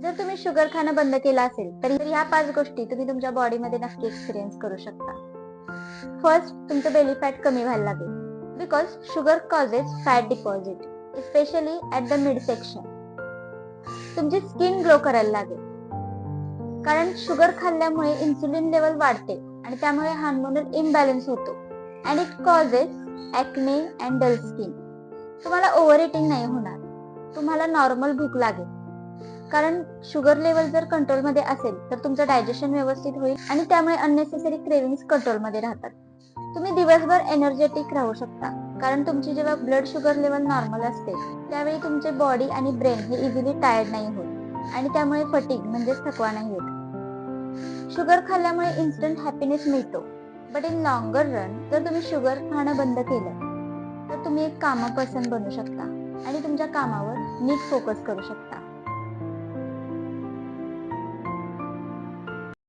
जर तुम्ही शुगर खाणं बंद केलं असेल तर ह्या 5 गोष्टी तुम्ही तुमच्या बॉडीमध्ये नक्की एक्सपिरियन्स करू शकता. फर्स्ट, तुमचं बेली फॅट कमी व्हायला लागेल. Because sugar causes fat deposit, specially at the mid section. तुमची स्किन ग्लो करायला लागेल, कारण शुगर खाल्ल्यामुळे इन्सुलिन लेवल वाढते आणि त्यामुळे हार्मोनल इम्बॅलन्स होतो and it causes acne and dull skin. तुम्हाला ओव्हर इटिंग नाही होणार, तुम्हाला नॉर्मल भूक लागेल, कारण शुगर लेवल जर कंट्रोलमध्ये असेल तर तुमचं डायजेशन व्यवस्थित होईल आणि त्यामुळे अननेसेसरी क्रेविंग्स कंट्रोलमध्ये राहतात. तुम्ही दिवसभर एनर्जेटिक राहू शकता, कारण तुमची जेव्हा ब्लड शुगर लेवल नॉर्मल असते त्यावेळी तुमचे बॉडी आणि ब्रेन हे इझिली टायर्ड नाही होत आणि त्यामुळे फटीग म्हणजेच थकवा नाही येत. शुगर खाल्ल्यामुळे इन्स्टंट हॅपीनेस मिळतो, बट इन लॉंगर रन जर तुम्ही शुगर खाणं बंद केलं तर तुम्ही एक कामं पर्सन बनू शकता आणि तुमच्या कामावर नीट फोकस करू शकता.